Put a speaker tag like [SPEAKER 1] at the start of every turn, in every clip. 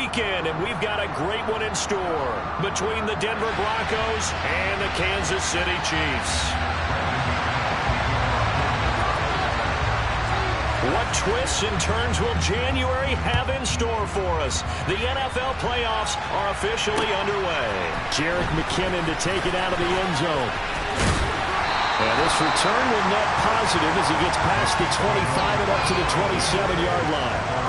[SPEAKER 1] weekend, and we've got a great one in store between the Denver Broncos and the Kansas City Chiefs. What twists and turns will January have in store for us? The NFL playoffs are officially underway.
[SPEAKER 2] Jerick McKinnon to take it out of the end zone. And this return will net positive as he gets past the 25 and up to the 27-yard line.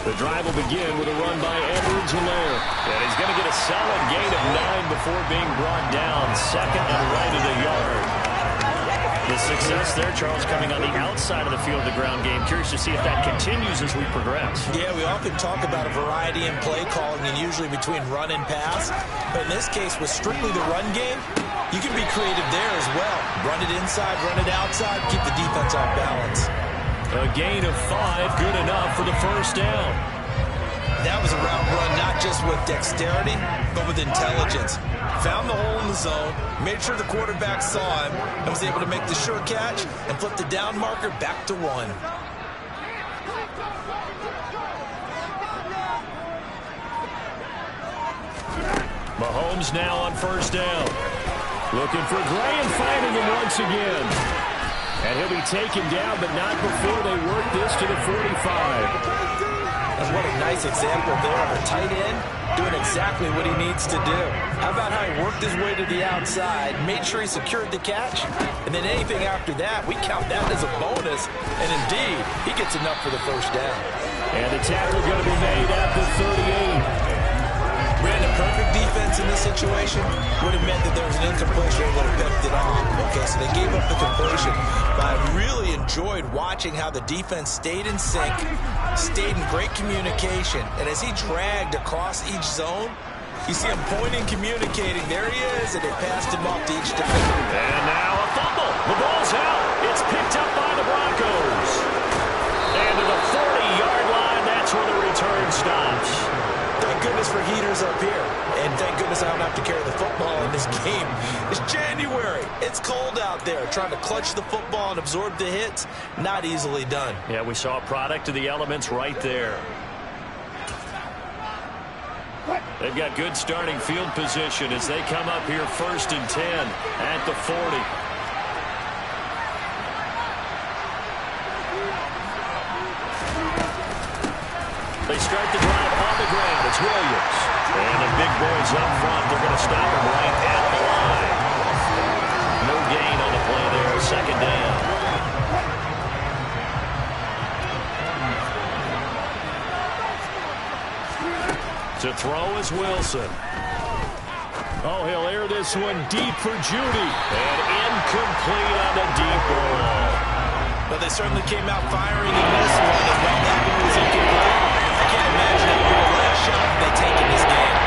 [SPEAKER 1] The drive will begin with a run by Edwards-Helaire. And he's going to get a solid gain of 9 before being brought down. Second and right at a yard. The success there, Charles, coming on the outside of the field of the ground game. Curious to see if that continues as we progress.
[SPEAKER 3] Yeah, we often talk about a variety in play calling and usually between run and pass. But in this case, with strictly the run game, you can be creative there as well. Run it inside, run it outside, keep the defense off balance.
[SPEAKER 1] A gain of 5, good enough for the first down.
[SPEAKER 3] That was a route run, not just with dexterity, but with intelligence. Found the hole in the zone, made sure the quarterback saw him, and was able to make the sure catch and flip the down marker back to 1.
[SPEAKER 1] Mahomes now on first down. Looking for Gray and finding him once again. And he'll be taken down, but not before they work this to the 45.
[SPEAKER 3] And what a nice example there of a tight end doing exactly what he needs to do. How about how he worked his way to the outside, made sure he secured the catch, and then anything after that, we count that as a bonus. And indeed, he gets enough for the first down.
[SPEAKER 1] And the tackle going to be made at the 38.
[SPEAKER 3] Brandon, perfect defense in this situation would have meant that there was an incompletion and would have picked it off. Okay, so they gave up the completion. But I really enjoyed watching how the defense stayed in sync, stayed in great communication. And as he dragged across each zone, you see him pointing, communicating. There he is, and they passed him off to each defender.
[SPEAKER 1] And now a fumble. The ball's out. It's picked up by the Broncos. And to the 40-yard line, that's where the return stops.
[SPEAKER 3] Thank goodness for heaters up here. And thank goodness I don't have to carry the football in this game. It's January. It's cold out there. Trying to clutch the football and absorb the hits, not easily done.
[SPEAKER 1] Yeah, we saw a product of the elements right there. They've got good starting field position as they come up here 1st and 10 at the 40. They start the drive on the ground. It's Williams. And the big boys up front. They're going to stop him right at the line. No gain on the play there. Second down. To throw is Wilson. Oh, he'll air this one deep for Judy. And incomplete on the deep ball.
[SPEAKER 3] But they certainly came out firing in this one. And while that one was incomplete, I can't imagine it would be the last shot they take in this game.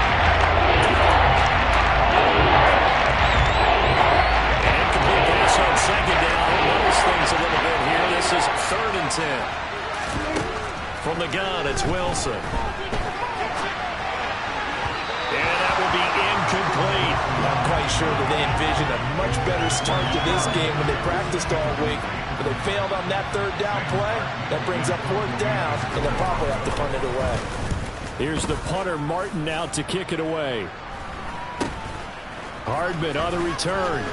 [SPEAKER 1] And incomplete pass on second down. We'll notice things a little bit here. This is 3rd and 10. From the gun, it's Wilson. And that will be incomplete.
[SPEAKER 3] I'm quite sure that they envisioned a much better start to this game when they practiced all week. But they failed on that 3rd down play. That brings up 4th down, and they'll probably have to punt it away.
[SPEAKER 1] Here's the punter, Martin, out to kick it away. Hardman on the return.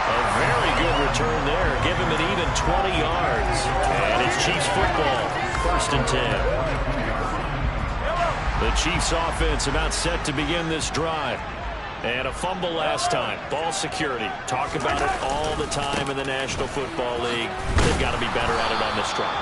[SPEAKER 1] A very good return there. Give him an even 20 yards. And it's Chiefs football. 1st and 10. The Chiefs offense about set to begin this drive. And a fumble last time. Ball security. Talk about it all the time in the National Football League. They've got to be better at it on this drive.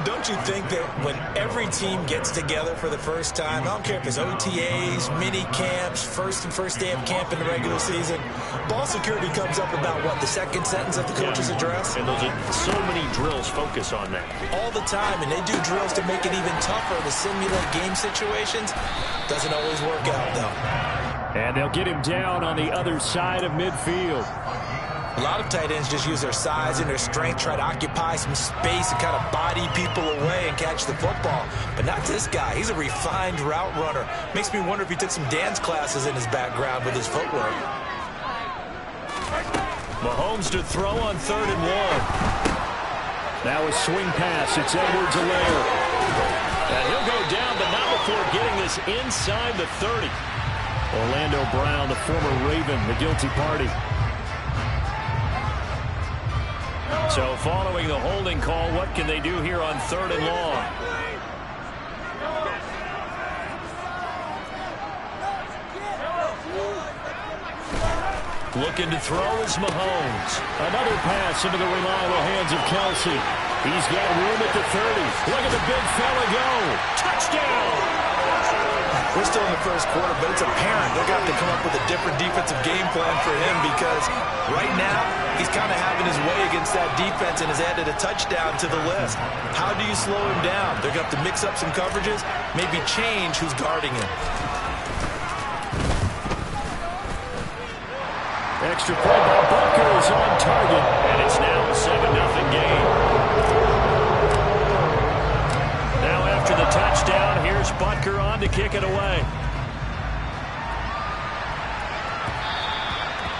[SPEAKER 3] Don't you think that when every team gets together for the first time, I don't care if it's OTAs, mini camps, first day of camp in the regular season, ball security comes up about, what, the second sentence of the coach's address?
[SPEAKER 1] And those are so many drills focus on that.
[SPEAKER 3] All the time, and they do drills to make it even tougher to simulate game situations. Doesn't always work out, though.
[SPEAKER 2] And they'll get him down on the other side of midfield.
[SPEAKER 3] A lot of tight ends just use their size and their strength, try to occupy some space and kind of body people away and catch the football. But not this guy. He's a refined route runner. Makes me wonder if he took some dance classes in his background with his footwork.
[SPEAKER 2] Mahomes to throw on 3rd and 1. Now a swing pass. It's Edwards-Helaire.
[SPEAKER 1] And he'll go down, but not before getting this inside the 30.
[SPEAKER 2] Orlando Brown, the former Raven, the guilty party.
[SPEAKER 1] So following the holding call, what can they do here on 3rd and long? Looking to throw is Mahomes.
[SPEAKER 2] Another pass into the reliable hands of Kelsey. He's got room at the 30. Look at the big fella go. Touchdown!
[SPEAKER 3] We're still in the first quarter, but it's apparent they're going to have to come up with a different defensive game plan for him because right now he's kind of having his way against that defense and has added a touchdown to the list. How do you slow him down? They're going to have to mix up some coverages, maybe change who's guarding him.
[SPEAKER 2] Extra point by Butker is on target.
[SPEAKER 1] And it's now a 7-0 game. Now after the touchdown, here's Butker on to kick it away.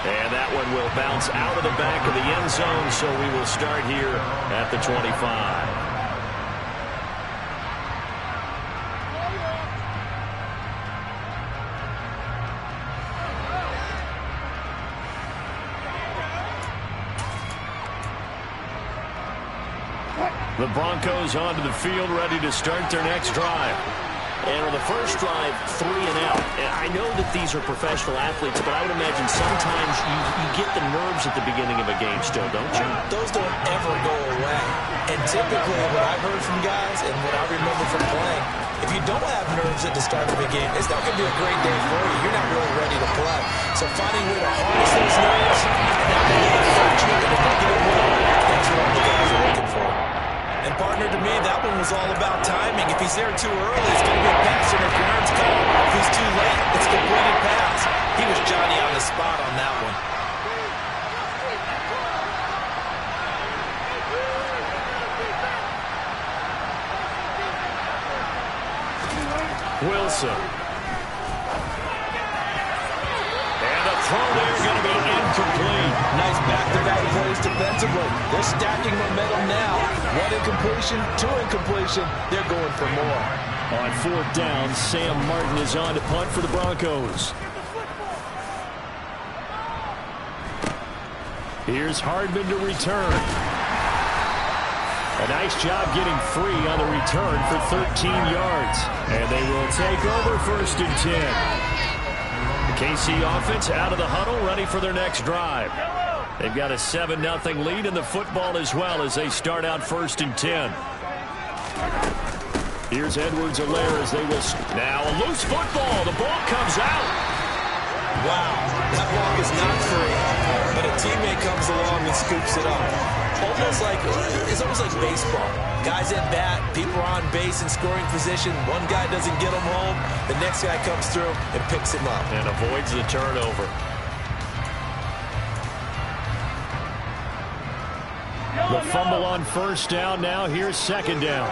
[SPEAKER 1] And that one will bounce out of the back of the end zone, so we will start here at the 25. The Broncos onto the field, ready to start their next drive.
[SPEAKER 4] And on the first drive, 3 and out. And I know that these are professional athletes, but I would imagine sometimes you get the nerves at the beginning of a game still, don't you?
[SPEAKER 3] Those don't ever go away. And typically what I've heard from guys and what I remember from playing, if you don't have nerves at the start of a game, it's not going to be a great day for you. You're not really ready to play. So finding a way to harness those nerves and not make it affect you in a negative way, that's what all the guys are looking for. And partner, to me, that one was all about timing. If he's there too early, it's going to be a pass interference call. If he's too late, it's a completed pass. He was Johnny on the spot on that one.
[SPEAKER 1] Wilson. And a throw there going to be incomplete.
[SPEAKER 3] Nice back-to-back plays defensively. They're stacking momentum now. 1 incompletion, 2 incompletion. They're going for more.
[SPEAKER 2] On 4th down, Sam Martin is on to punt for the Broncos. Here's Hardman to return. A nice job getting free on the return for 13 yards. And they will take over 1st and 10. The KC offense out of the huddle, ready for their next drive. They've got a 7-0 lead in the football as well as they start out 1st and 10. Here's Edwards-Helaire as they will. Now a loose football. The ball comes out.
[SPEAKER 3] Wow, that ball is not free, but a teammate comes along and scoops it up. It's almost like baseball. Guys at bat, people are on base in scoring position. One guy doesn't get him home. The next guy comes through and picks him up.
[SPEAKER 1] And avoids the turnover.
[SPEAKER 2] The fumble on 1st down. Now here's 2nd down.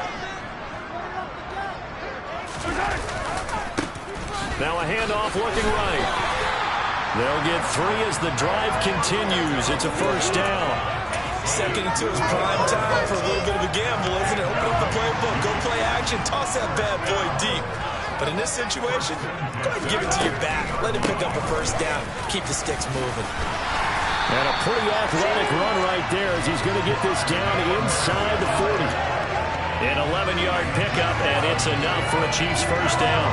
[SPEAKER 1] Now a handoff looking right. They'll get 3 as the drive continues. It's a 1st down.
[SPEAKER 3] 2nd and 2 is prime time for a little bit of a gamble, isn't it? Open up the playbook, go play action, toss that bad boy deep. But in this situation, go ahead and give it to your back. Let him pick up a 1st down. Keep the sticks moving.
[SPEAKER 2] And a pretty athletic run right there as he's going to get this down inside the 40.
[SPEAKER 1] An 11-yard pickup, and it's enough for a Chiefs 1st down.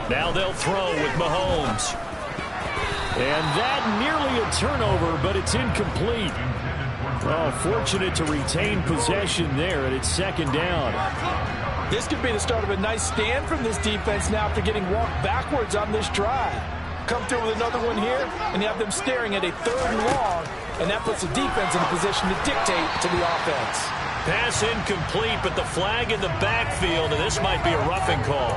[SPEAKER 1] Now they'll throw with Mahomes.
[SPEAKER 2] And that nearly a turnover, but it's incomplete. Oh, fortunate to retain possession there, and it's second down.
[SPEAKER 3] This could be the start of a nice stand from this defense now after getting walked backwards on this drive. Come through with another one here, and you have them staring at a 3rd and long, and that puts the defense in a position to dictate to the offense.
[SPEAKER 1] Pass incomplete, but the flag in the backfield, and this might be a roughing call.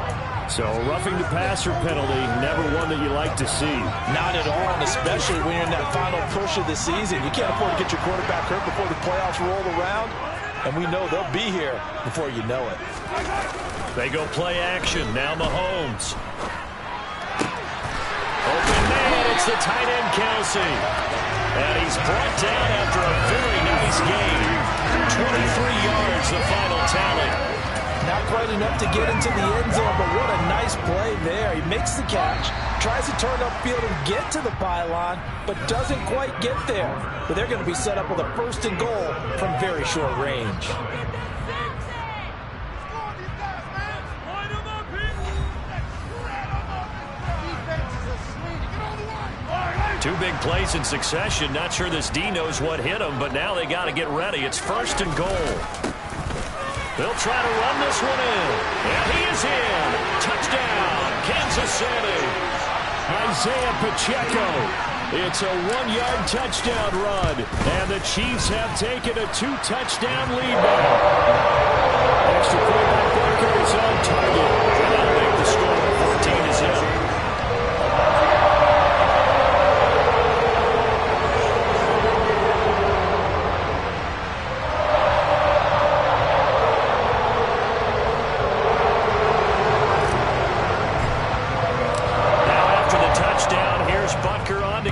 [SPEAKER 2] So roughing the passer penalty, never one that you like to see.
[SPEAKER 3] Not at all, and especially when you're in that final push of the season. You can't afford to get your quarterback hurt before the playoffs roll around, and we know they'll be here before you know it.
[SPEAKER 1] They go play action. Now Mahomes. Open man, it's the tight end Kelsey. And he's brought down after a very nice game. 23 yards, the final tally.
[SPEAKER 3] Not quite enough to get into the end zone, but what a nice play there. He makes the catch, tries to turn upfield and get to the pylon, but doesn't quite get there. But they're going to be set up with a 1st and goal from very short range.
[SPEAKER 1] Two big plays in succession. Not sure this D knows what hit him, but now they got to get ready. It's 1st and goal. They'll try to run this one in. And he is in. Touchdown, Kansas City.
[SPEAKER 2] Isaiah Pacheco. It's a 1-yard touchdown run. And the Chiefs have taken a 2-touchdown lead now. Extra point by Barker is on target. And that'll make the score 14-0.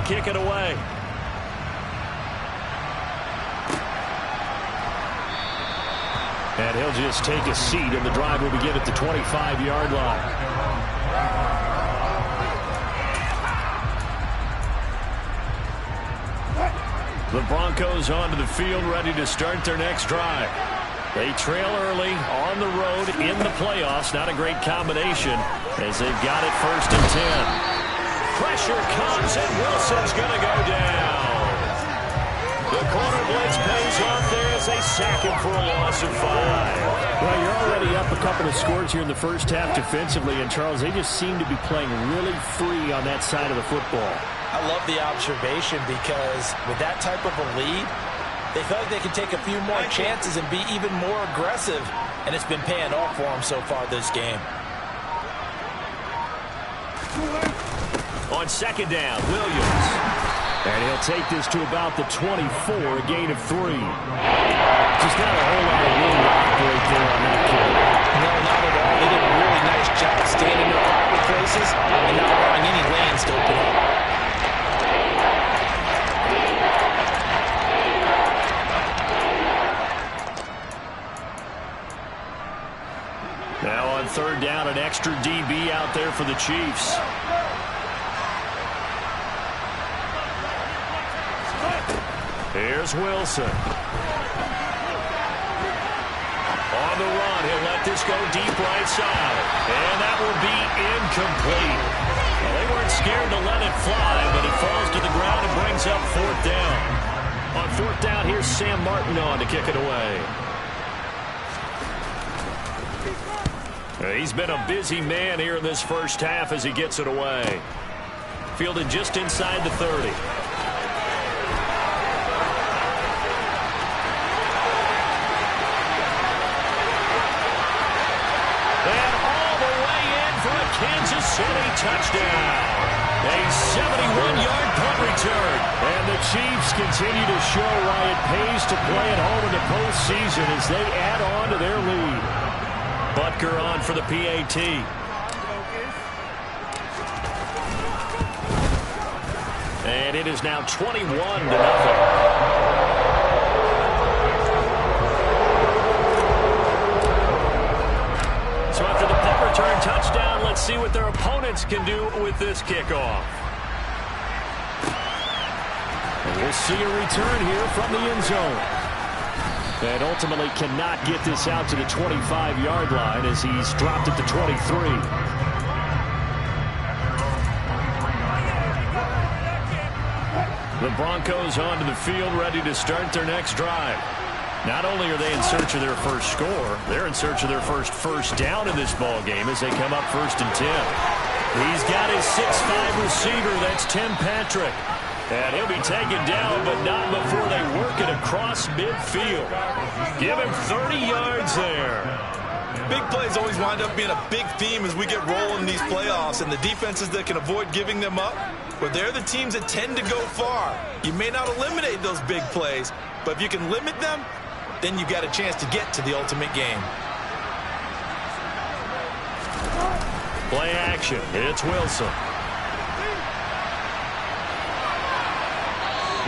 [SPEAKER 1] Kick it away.
[SPEAKER 2] And he'll just take a seat, and the drive will begin at the 25-yard line. The Broncos onto the field, ready to start their next drive. They trail early on the road in the playoffs. Not a great combination as they've got it 1st and 10.
[SPEAKER 1] Pressure comes, and Wilson's going to go down. The corner blitz pays off there as they sack him for a loss of 5.
[SPEAKER 2] Well, you're already up a couple of scores here in the first half defensively, and Charles, they just seem to be playing really free on that side of the football.
[SPEAKER 3] I love the observation because with that type of a lead, they feel like they can take a few more chances and be even more aggressive, and it's been paying off for them so far this game.
[SPEAKER 1] On 2nd down, Williams.
[SPEAKER 2] And he'll take this to about the 24, a gain of 3. Just not a whole lot of room to operate there on that kick.
[SPEAKER 3] No, not at all. They did a really nice job staying in their proper places and not allowing any lanes to open up.
[SPEAKER 2] Now on 3rd down, an extra DB out there for the Chiefs.
[SPEAKER 1] Here's Wilson. On the run, he'll let this go deep right side. And that will be incomplete. Well, they weren't scared to let it fly, but it falls to the ground and brings up 4th down. On 4th down, here's Sam Martin on to kick it away. He's been a busy man here in this first half as he gets it away. Fielded just inside the 30. Kansas City touchdown. A 71-yard punt return.
[SPEAKER 2] And the Chiefs continue to show why it pays to play at home in the postseason as they add on to their lead.
[SPEAKER 1] Butker on for the PAT. And it is now 21-0. So after the punt return touchdown, let's see what their opponents can do with this kickoff.
[SPEAKER 2] And we'll see a return here from the end zone. And ultimately cannot get this out to the 25-yard line as he's dropped at the 23. The Broncos onto the field, ready to start their next drive. Not only are they in search of their first score, they're in search of their first down in this ball game as they come up 1st and 10. He's got his 6'5" receiver. That's Tim Patrick. And he'll be taken down, but not before they work it across midfield. Give him 30 yards there.
[SPEAKER 3] Big plays always wind up being a big theme as we get rolling in these playoffs, and the defenses that can avoid giving them up, well, they're the teams that tend to go far. You may not eliminate those big plays, but if you can limit them, then you've got a chance to get to the ultimate game.
[SPEAKER 2] Play action. It's Wilson.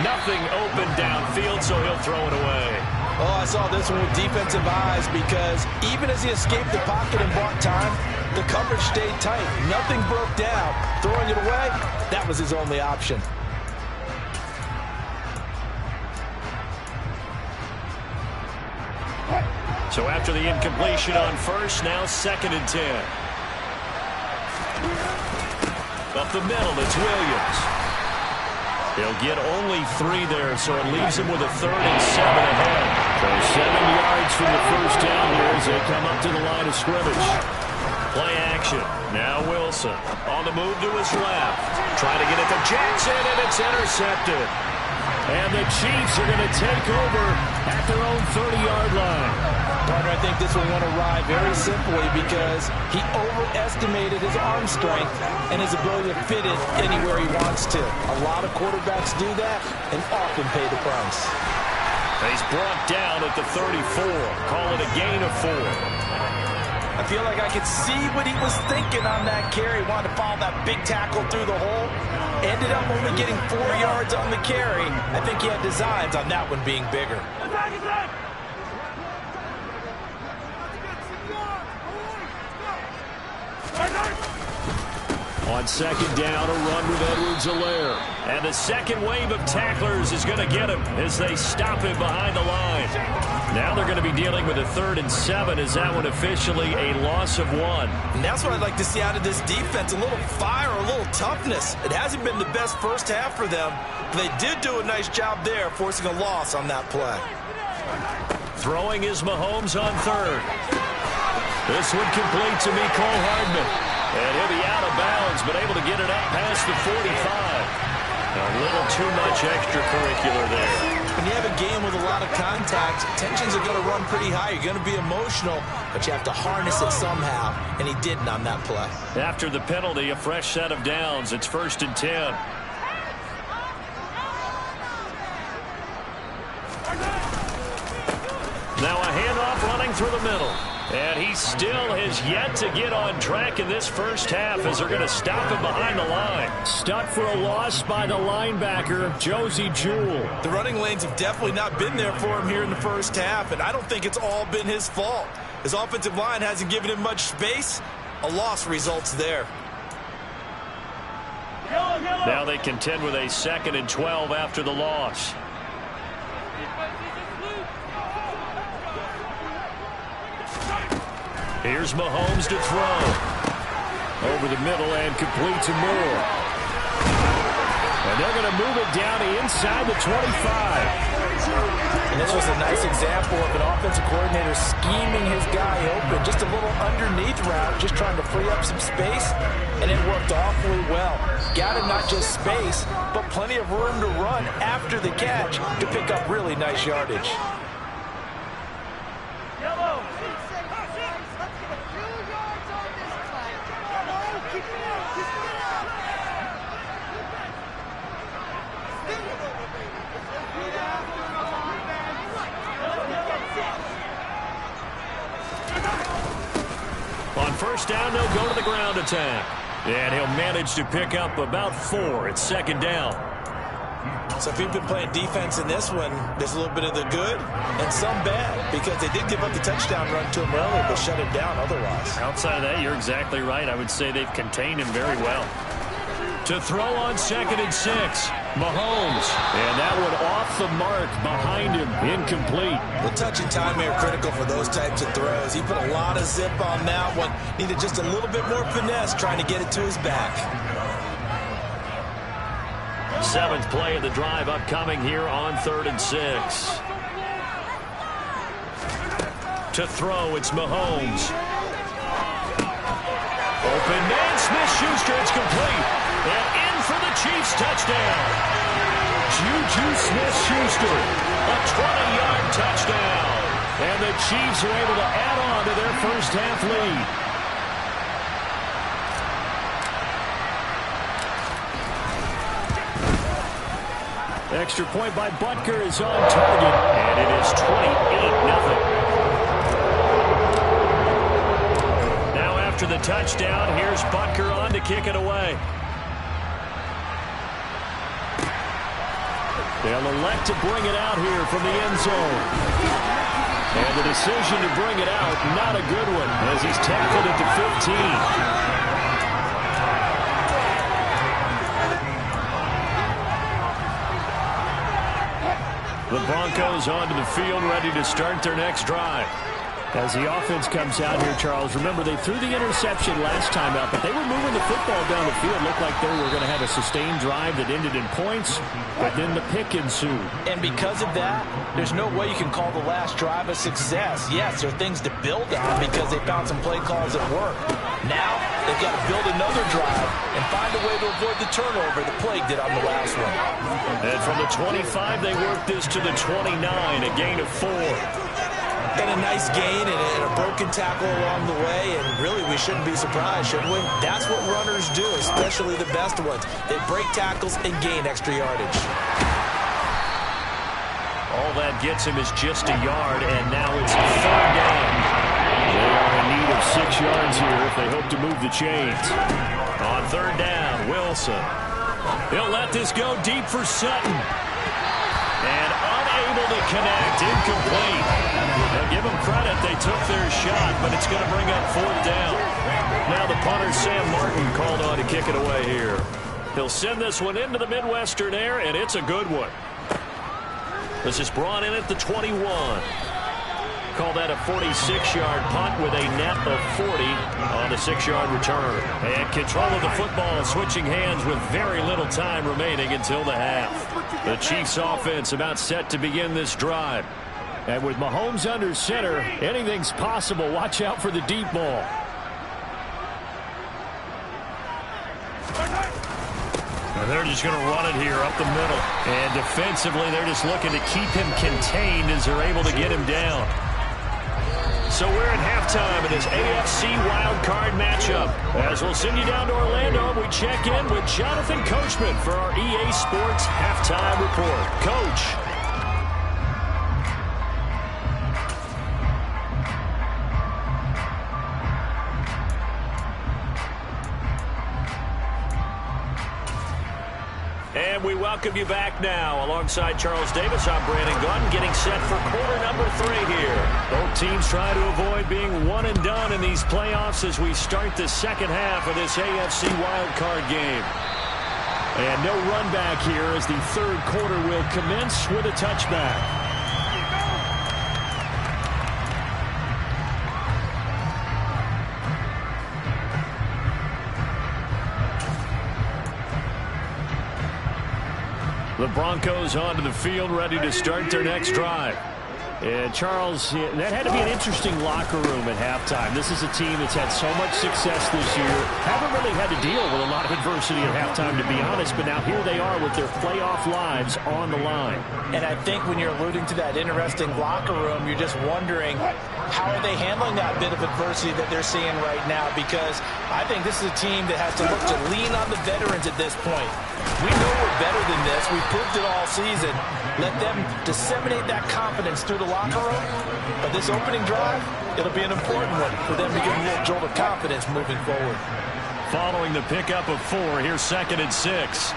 [SPEAKER 2] Nothing open downfield, so he'll throw it away.
[SPEAKER 3] Oh, I saw this one with defensive eyes because even as he escaped the pocket and bought time, the coverage stayed tight. Nothing broke down. Throwing it away, that was his only option.
[SPEAKER 2] So after the incompletion on first, now 2nd and 10. Up the middle, it's Williams. He'll get only 3 there, so it leaves him with a 3rd and 7 ahead. So 7 yards from the first down here as they come up to the line of scrimmage. Play action. Now Wilson on the move to his left. Trying to get it to Jackson, and it's intercepted. And the Chiefs are going to take over at their own 30-yard line.
[SPEAKER 3] Partner, I think this will want to ride very simply because he overestimated his arm strength and his ability to fit it anywhere he wants to. A lot of quarterbacks do that and often pay the price.
[SPEAKER 2] He's brought down at the 34. Call it a gain of 4.
[SPEAKER 3] I feel like I could see what he was thinking on that carry. Wanted to follow that big tackle through the hole. Ended up only getting 4 yards on the carry. I think he had designs on that one being bigger.
[SPEAKER 2] On 2nd down, a run with Edwards-Helaire. And the second wave of tacklers is going to get him as they stop him behind the line. Now they're going to be dealing with a 3rd and 7 as that one officially a loss of 1.
[SPEAKER 3] And that's what I'd like to see out of this defense, a little fire, a little toughness. It hasn't been the best first half for them, but they did do a nice job there, forcing a loss on that play.
[SPEAKER 2] Throwing is Mahomes on 3rd. This one complete to Mecole Hardman. And he'll be out of bounds, but able to get it up past the 45. A little too much extracurricular there.
[SPEAKER 3] When you have a game with a lot of contact, tensions are going to run pretty high. You're going to be emotional, but you have to harness it somehow, and he didn't on that play.
[SPEAKER 2] After the penalty, a fresh set of downs. It's 1st and 10. Now a handoff running through the middle. And he still has yet to get on track in this first half as they're going to stop him behind the line. Stuck for a loss by the linebacker, Josie Jewell.
[SPEAKER 3] The running lanes have definitely not been there for him here in the first half, and I don't think it's all been his fault. His offensive line hasn't given him much space. A loss results there.
[SPEAKER 2] Now they contend with a 2nd and 12 after the loss. Here's Mahomes to throw. Over the middle and complete to Moore. And they're going to move it down inside the 25.
[SPEAKER 3] And this was a nice example of an offensive coordinator scheming his guy open. Just a little underneath route, just trying to free up some space, and it worked awfully well. Got him not just space, but plenty of room to run after the catch to pick up really nice yardage.
[SPEAKER 2] On first down, they'll go to the ground attack. And he'll manage to pick up about 4 at 2nd down.
[SPEAKER 3] So if you've been playing defense in this one, there's a little bit of the good and some bad, because they did give up the touchdown run to him earlier, but shut it down otherwise.
[SPEAKER 2] Outside of that, you're exactly right. I would say they've contained him very well. To throw on 2nd and 6, Mahomes. And that one off the mark behind him, incomplete.
[SPEAKER 3] The touch and time are critical for those types of throws. He put a lot of zip on that one. Needed just a little bit more finesse trying to get it to his back.
[SPEAKER 1] Seventh play of the drive upcoming here on 3rd and 6. To throw, it's Mahomes. Open man, Smith-Schuster, it's complete. And in for the Chiefs touchdown. Juju Smith-Schuster, a 20-yard touchdown. And the Chiefs are able to add on to their first half lead. Extra point by Butker is on target. And it is 28-0. After the touchdown, here's Butker on to kick it away. They'll elect to bring it out here from the end zone. And the decision to bring it out, not a good one, as he's tackled at the 15. The Broncos onto the field, ready to start their next drive. As the offense comes out here, Charles, remember they threw the interception last time out, but they were moving the football down the field. Looked like they were going to have a sustained drive that ended in points, but then the pick ensued.
[SPEAKER 3] And because of that, there's no way you can call the last drive a success. Yes, there are things to build on because they found some play calls that work. Now, they've got to build another drive and find a way to avoid the turnover the Plague did on the last one.
[SPEAKER 1] And from the 25, they work this to the 29, a gain of 4.
[SPEAKER 3] And a nice gain and a broken tackle along the way, and really we shouldn't be surprised, should we? That's what runners do, especially the best ones. They break tackles and gain extra yardage.
[SPEAKER 1] All that gets him is just a yard, and now it's 3rd down. They are in need of 6 yards here if they hope to move the chains. On 3rd down, Wilson. He'll let this go deep for Sutton. And unable to connect, incomplete. Now give them credit, they took their shot, but it's going to bring up 4th down. Now the punter, Sam Martin, called on to kick it away here. He'll send this one into the Midwestern air, and it's a good one. This is brought in at the 21. Call that a 46-yard punt with a net of 40 on the 6-yard return. And control of the football switching hands with very little time remaining until the half. The Chiefs offense about set to begin this drive. And with Mahomes under center, anything's possible. Watch out for the deep ball. And they're just going to run it here up the middle. And defensively, they're just looking to keep him contained as they're able to get him down. So we're at halftime in this AFC wildcard matchup. As we'll send you down to Orlando, we check in with Jonathan Coachman for our EA Sports Halftime Report. Coach. And we welcome you back now. Alongside Charles Davis, I'm Brandon Gunn, getting set for quarter number 3 here. Both teams try to avoid being one and done in these playoffs as we start the second half of this AFC wildcard game. And no run back here as the 3rd quarter will commence with a touchback. The Broncos onto the field, ready to start their next drive. And Charles, that had to be an interesting locker room at halftime. This is a team that's had so much success this year. Haven't really had to deal with a lot of adversity at halftime, to be honest. But now here they are with their playoff lives on the line.
[SPEAKER 3] And I think when you're alluding to that interesting locker room, you're just wondering, how are they handling that bit of adversity that they're seeing right now? Because I think this is a team that has to look to lean on the veterans at this point. We know we're better than this. We've proved it all season. Let them disseminate that confidence through the locker room. But this opening drive, it'll be an important one for them to get a little jolt of confidence moving forward.
[SPEAKER 1] Following the pickup of 4, here's 2nd and 6.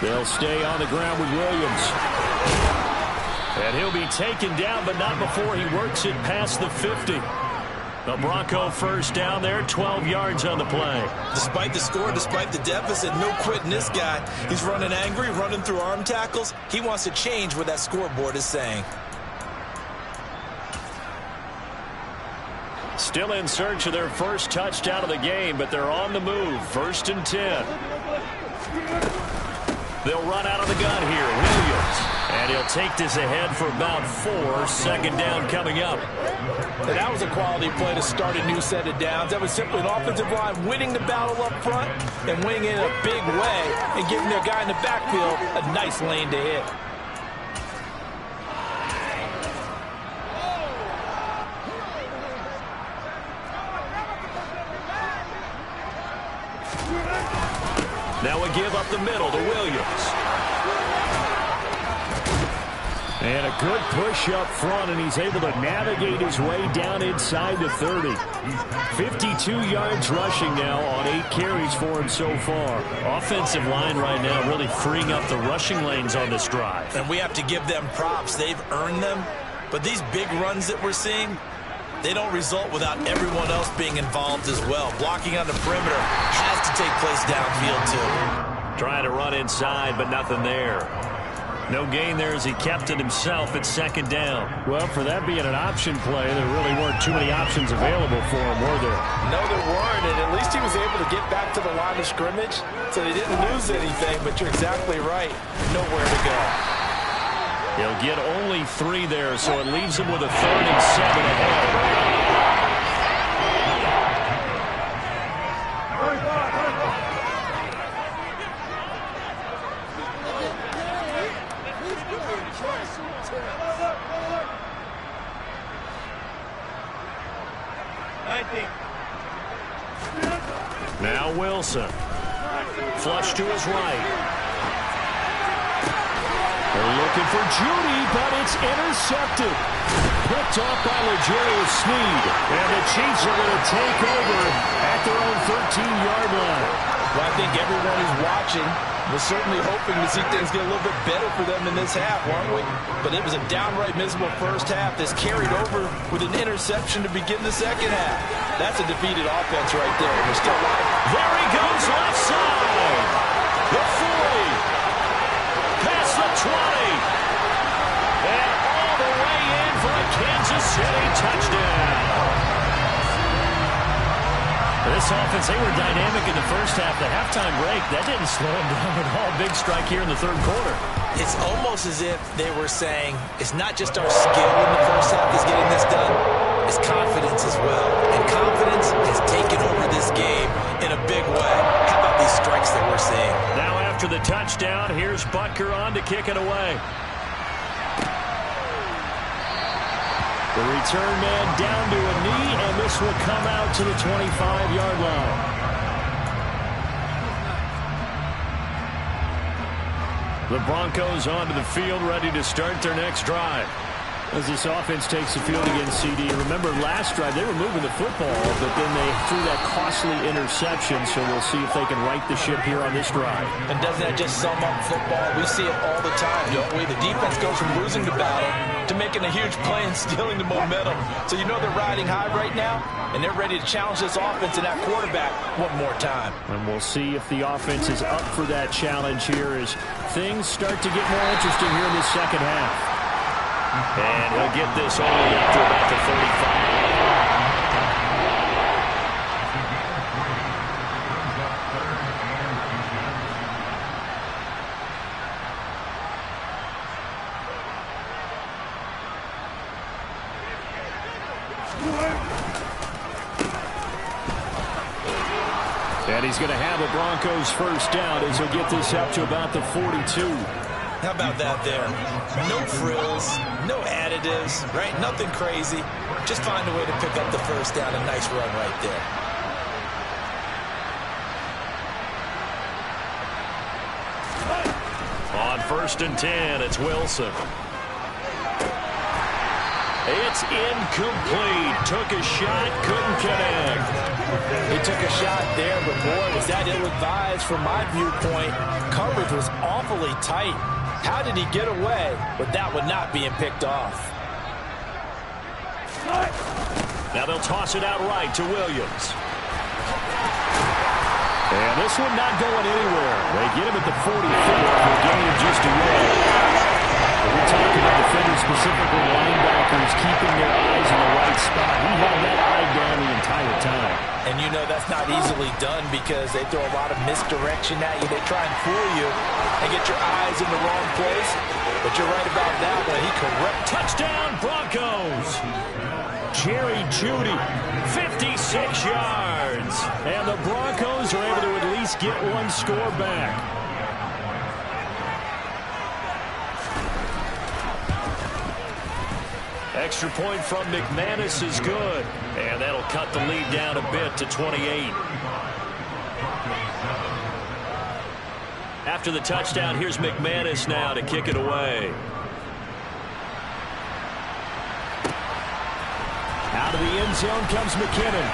[SPEAKER 1] They'll stay on the ground with Williams. And he'll be taken down, but not before he works it past the 50. The Bronco first down there, 12 yards on the play.
[SPEAKER 3] Despite the score, despite the deficit, no quitting this guy. He's running angry, running through arm tackles. He wants to change what that scoreboard is saying.
[SPEAKER 2] Still in search of their first touchdown of the game, but they're on the move. 1st and 10. They'll run out of the gun here. Williams. And he'll take this ahead for about 4. 2nd down coming up.
[SPEAKER 3] And that was a quality play to start a new set of downs. That was simply an offensive line winning the battle up front and winning it in a big way and giving their guy in the backfield a nice lane to hit.
[SPEAKER 2] Now we give up the middle to Williams. And a good push up front, and he's able to navigate his way down inside the 30. 52 yards rushing now on 8 carries for him so far.
[SPEAKER 1] Offensive line right now really freeing up the rushing lanes on this drive.
[SPEAKER 3] And we have to give them props. They've earned them. But these big runs that we're seeing, they don't result without everyone else being involved as well. Blocking on the perimeter has to take place downfield too.
[SPEAKER 2] Trying to run inside, but nothing there.
[SPEAKER 1] No gain there as he kept it himself at 2nd down.
[SPEAKER 2] Well, for that being an option play, there really weren't too many options available for him, were there?
[SPEAKER 3] No, there weren't, and at least he was able to get back to the line of scrimmage, so they didn't lose anything, but you're exactly right. Nowhere to go.
[SPEAKER 1] He'll get only 3 there, so it leaves him with a 3rd and 7 ahead. Now Wilson. Flush to his right. They're looking for Judy, but it's intercepted. Picked off by L'Jarius Sneed. And the Chiefs are going to take over at their own 13-yard line.
[SPEAKER 3] Well, I think everyone who's watching was certainly hoping to see things get a little bit better for them in this half, weren't we? But it was a downright miserable first half that's carried over with an interception to begin the second half. That's a defeated offense right there. We're still alive.
[SPEAKER 1] There he goes, left side. The 40. Past the 20. And all the way in for a Kansas City touchdown. This offense, they were dynamic in the first half. The halftime break, that didn't slow them down at all. Big strike here in the 3rd quarter.
[SPEAKER 3] It's almost as if they were saying, it's not just our skill in the first half that's getting this done, it's confidence as well. And confidence has taken over this game in a big way. How about these strikes that we're seeing?
[SPEAKER 1] Now after the touchdown, here's Butker on to kick it away. The return man down to a knee, and this will come out to the 25-yard line. The Broncos onto the field, ready to start their next drive. As this offense takes the field against CD. Remember, last drive, they were moving the football, but then they threw that costly interception, so we'll see if they can right the ship here on this drive.
[SPEAKER 3] And doesn't that just sum up football? We see it all the time, don't we? The defense goes from losing the battle to making a huge play and stealing the momentum. So you know they're riding high right now, and they're ready to challenge this offense and that quarterback one more time.
[SPEAKER 1] And we'll see if the offense is up for that challenge here as things start to get more interesting here in the second half. And he'll get this only up to about the 35. And he's going to have a Broncos first down as he'll get this up to about the 42.
[SPEAKER 3] How about that there? No frills, no additives, right? Nothing crazy. Just find a way to pick up the first down. A nice run right there.
[SPEAKER 1] On 1st and 10, it's Wilson. It's incomplete. Took a shot, couldn't connect.
[SPEAKER 3] He took a shot there, but boy, was that ill-advised from my viewpoint. Coverage was awfully tight. How did he get away with that one not being picked off?
[SPEAKER 1] Now they'll toss it out right to Williams. And this one not going anywhere. They get him at the 44 for a gain of just a yard. We're talking about defenders, specifically linebackers, keeping their eyes in the right spot. He had that eye down
[SPEAKER 3] And you know that's not easily done because they throw a lot of misdirection at you. They try and fool you and get your eyes in the wrong place. But you're right about that one. He correct.
[SPEAKER 2] Touchdown, Broncos. Jerry Jeudy, 56 yards. And the Broncos are able to at least get one score back. Extra point from McManus is good. And that'll cut the lead down a bit to 28. After the touchdown, here's McManus now to kick it away. Out of the end zone comes McKinnon.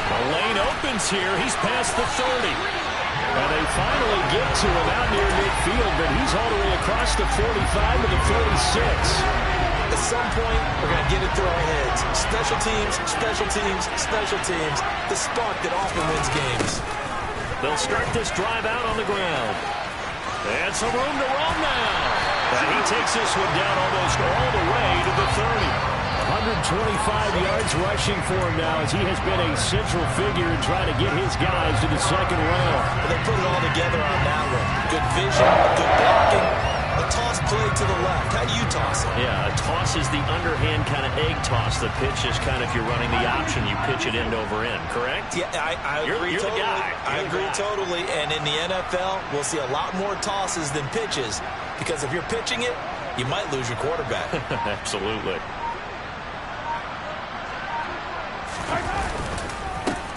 [SPEAKER 2] The lane opens here. He's past the 30. And they finally get to him out near midfield, but he's all the way across the 45 to the 36.
[SPEAKER 3] At some point, we're going to get it through our heads. Special teams, special teams, special teams. The spark that often wins games.
[SPEAKER 2] They'll start this drive out on the ground. And some room to roam now. And he takes this one down almost all the way to the 30. 125 yards rushing for him now as he has been a central figure in trying to get his guys to the second round.
[SPEAKER 3] Well, they put it all together on that one. Good vision, good blocking. A toss play to the left. How do you toss it?
[SPEAKER 4] Yeah, a toss is the underhand kind of egg toss. The pitch is kind of, if you're running the option, you pitch it end over end, correct?
[SPEAKER 3] Yeah, I agree
[SPEAKER 4] you're
[SPEAKER 3] totally.
[SPEAKER 4] The guy.
[SPEAKER 3] I agree totally. And in the NFL, we'll see a lot more tosses than pitches because if you're pitching it, you might lose your quarterback.
[SPEAKER 4] Absolutely.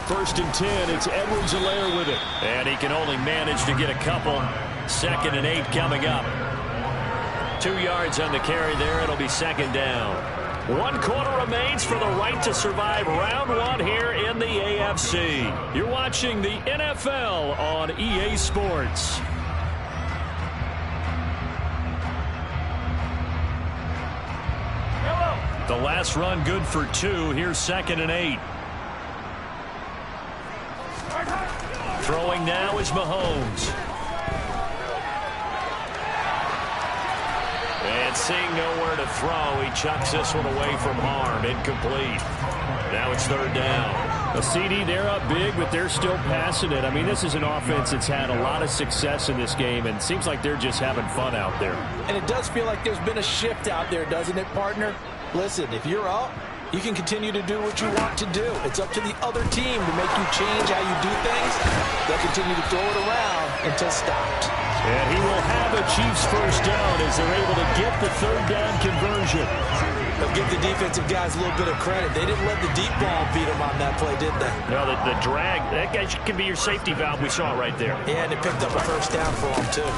[SPEAKER 2] First and 10, it's Edwards-Helaire with it. And he can only manage to get a couple. 2nd and 8 coming up. 2 yards on the carry there. It'll be second down. 1 quarter remains for the right to survive round 1 here in the AFC. You're watching the NFL on EA Sports. The last run good for 2. Here's 2nd and 8. Throwing now is Mahomes. And seeing nowhere to throw, he chucks this one away from harm. Incomplete. Now it's 3rd down. A CD, they're up big, but they're still passing it. I mean, this is an offense that's had a lot of success in this game, and it seems like they're just having fun out there.
[SPEAKER 3] And it does feel like there's been a shift out there, doesn't it, partner? Listen, if you're up, you can continue to do what you want to do. It's up to the other team to make you change how you do things. They'll continue to throw it around until stopped.
[SPEAKER 2] And he will have a Chiefs first down as they're able to get the 3rd down conversion.
[SPEAKER 3] They'll give the defensive guys a little bit of credit. They didn't let the deep ball beat them on that play, did they?
[SPEAKER 2] No, the drag, that guy can be your safety valve. We saw it right there.
[SPEAKER 3] Yeah, and they picked up a first down for him, too.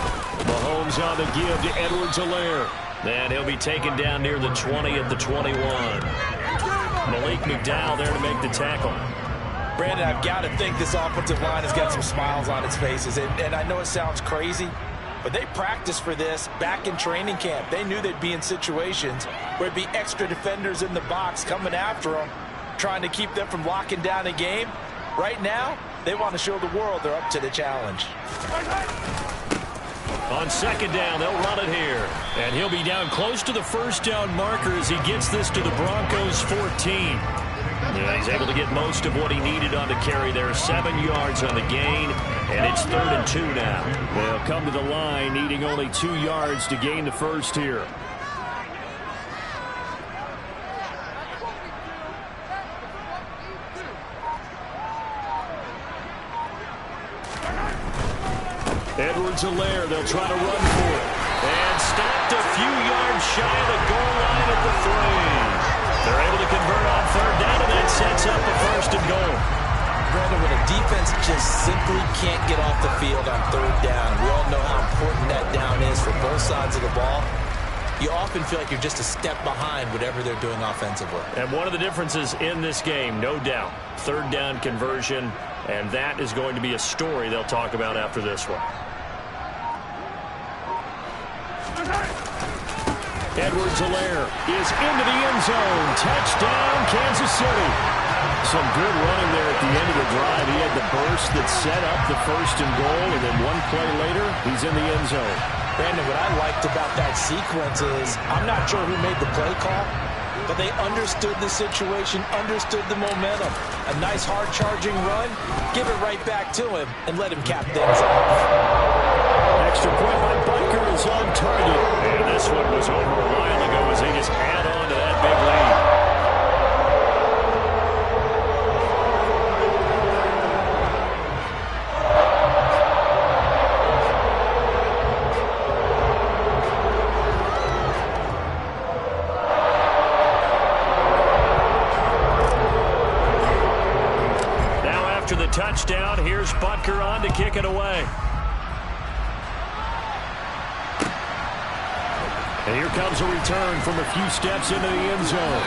[SPEAKER 2] Mahomes on the give to Edwards-Helaire. And he'll be taken down near the 20 at the 21. Malik McDowell there to make the tackle.
[SPEAKER 3] Brandon, I've got to think this offensive line has got some smiles on its faces. And I know it sounds crazy, but they practiced for this back in training camp. They knew they'd be in situations where there'd be extra defenders in the box coming after them, trying to keep them from locking down a game. Right now, they want to show the world they're up to the challenge.
[SPEAKER 2] On 2nd down, they'll run it here. And he'll be down close to the first down marker as he gets this to the Broncos 14. Yeah, he's able to get most of what he needed on the carry there. 7 yards on the gain, and it's 3rd and 2 now. They'll come to the line needing only 2 yards to gain the first here. Edwards-Helaire, they'll try to run for it. And stopped a few yards shy of the goal line at the 3. They're able to convert on 3rd down, and that sets up a 1st and goal.
[SPEAKER 3] Brandon, when a defense just simply can't get off the field on 3rd down, we all know how important that down is for both sides of the ball. You often feel like you're just a step behind whatever they're doing offensively.
[SPEAKER 2] And one of the differences in this game, no doubt, 3rd down conversion, and that is going to be a story they'll talk about after this one. Edwards-Helaire is into the end zone. Touchdown, Kansas City. Some good running there at the end of the drive. He had the burst that set up the 1st and goal, and then one play later, he's in the end zone.
[SPEAKER 3] Brandon, what I liked about that sequence is I'm not sure who made the play call, but they understood the situation, understood the momentum. A nice hard-charging run, give it right back to him, and let him cap things off.
[SPEAKER 2] Extra point by Butker is on target.
[SPEAKER 1] And this one was over a while ago as they just add on to that big lead. Touchdown. Here's Butker on to kick it away.
[SPEAKER 2] And here comes a return from a few steps into the end zone.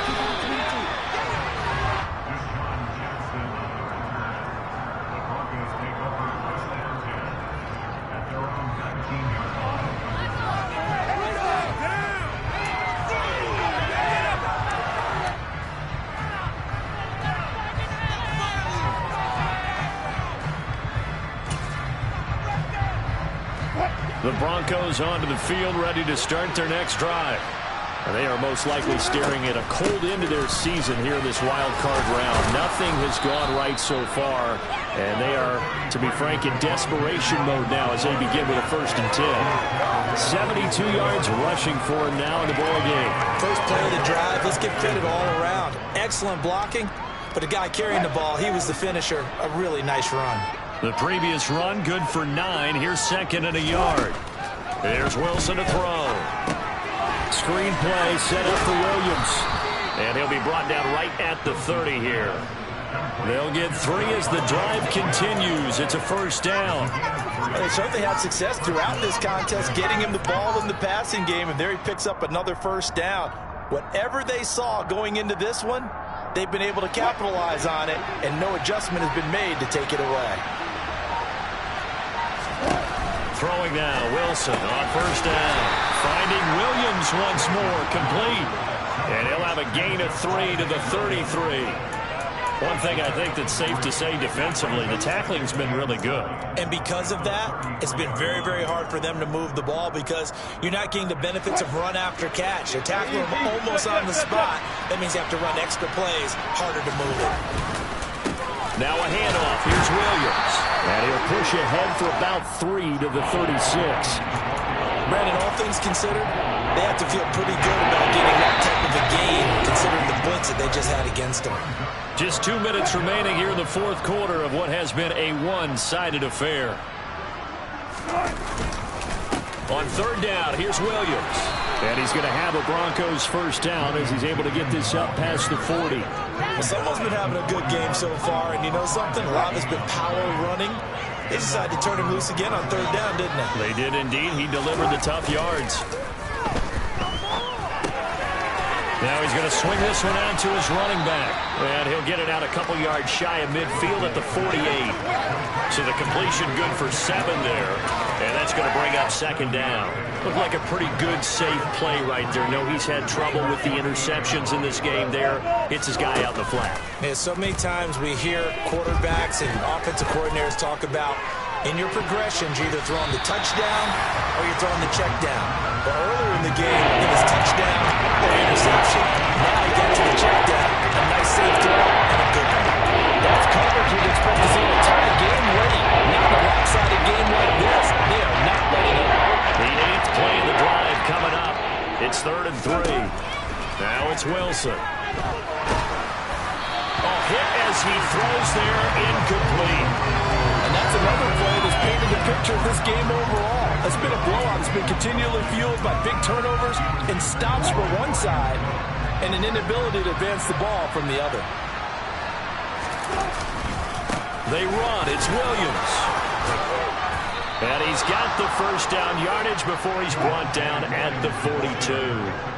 [SPEAKER 2] The Broncos onto the field, ready to start their next drive. And they are most likely staring at a cold end to their season here in this wild card round. Nothing has gone right so far, and they are, to be frank, in desperation mode now as they begin with a 1st and 10. 72 yards rushing for him now in the ball game.
[SPEAKER 3] First play of the drive, let's give credit all around. Excellent blocking, but the guy carrying the ball, he was the finisher. A really nice run.
[SPEAKER 1] The previous run, good for 9. Here's 2nd and a yard. There's Wilson to throw.
[SPEAKER 2] Screen play set up for Williams.
[SPEAKER 1] And he'll be brought down right at the 30 here.
[SPEAKER 2] They'll get 3 as the drive continues. It's a 1st down.
[SPEAKER 3] They certainly had success throughout this contest, getting him the ball in the passing game, and there he picks up another 1st down. Whatever they saw going into this one, they've been able to capitalize on it, and no adjustment has been made to take it away.
[SPEAKER 1] Throwing now, Wilson on 1st down. Finding Williams once more, complete. And he'll have a gain of 3 to the 33. One thing I think that's safe to say defensively, the tackling's been really good.
[SPEAKER 3] And because of that, it's been very, very hard for them to move the ball because you're not getting the benefits of run after catch. They're tackling them almost on the spot. That means you have to run extra plays, harder to move it.
[SPEAKER 1] Now a handoff. Here's Williams.
[SPEAKER 2] And he'll push ahead for about 3 to the 36.
[SPEAKER 3] Brandon, all things considered, they have to feel pretty good about getting that type of a gain considering the blitz that they just had against them.
[SPEAKER 1] Just 2 minutes remaining here in the 4th quarter of what has been a one-sided affair. On 3rd down, here's Williams.
[SPEAKER 2] And he's going to have a Broncos 1st down as he's able to get this up past the 40.
[SPEAKER 3] Well, someone's been having a good game so far, and you know something? A lot has been power running. They decided to turn him loose again on 3rd down, didn't they?
[SPEAKER 1] They did indeed. He delivered the tough yards. Now he's going to swing this one out to his running back. And he'll get it out a couple yards shy of midfield at the 48. So the completion good for 7 there. And that's going to bring up 2nd down. Looked like a pretty good, safe play right there. No, he's had trouble with the interceptions in this game there. Hits his guy out in the flat.
[SPEAKER 3] Yeah, so many times we hear quarterbacks and offensive coordinators talk about in your progressions, you're either throwing the touchdown or you're throwing the check down. But earlier in the game, it was touchdown or interception. Now he got to the check down. A nice safe throw and a good one. That's coverage you'd expect to see a tie game late. Not a lopsided game like this. They are not letting up.
[SPEAKER 1] The 8th play of the drive coming up. It's 3rd and 3. Now it's Wilson. Hit as he throws there, incomplete.
[SPEAKER 2] And that's another play that's painted the picture of this game overall. It's been a blowout. It's been continually fueled by big turnovers and stops for one side and an inability to advance the ball from the other.
[SPEAKER 1] They run. It's Williams. And he's got the 1st down yardage before he's brought down at the 42.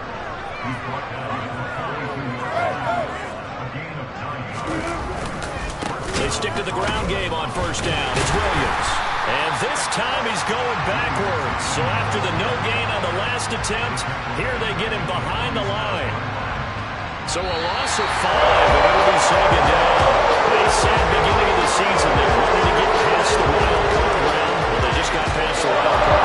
[SPEAKER 1] They stick to the ground game on 1st down. It's Williams. And this time he's going backwards. So after the no gain on the last attempt, here they get him behind the line. So a loss of 5, and it'll be 2nd down. They said beginning of the season they wanted to get past the wild card round. Well, they just got past the wild card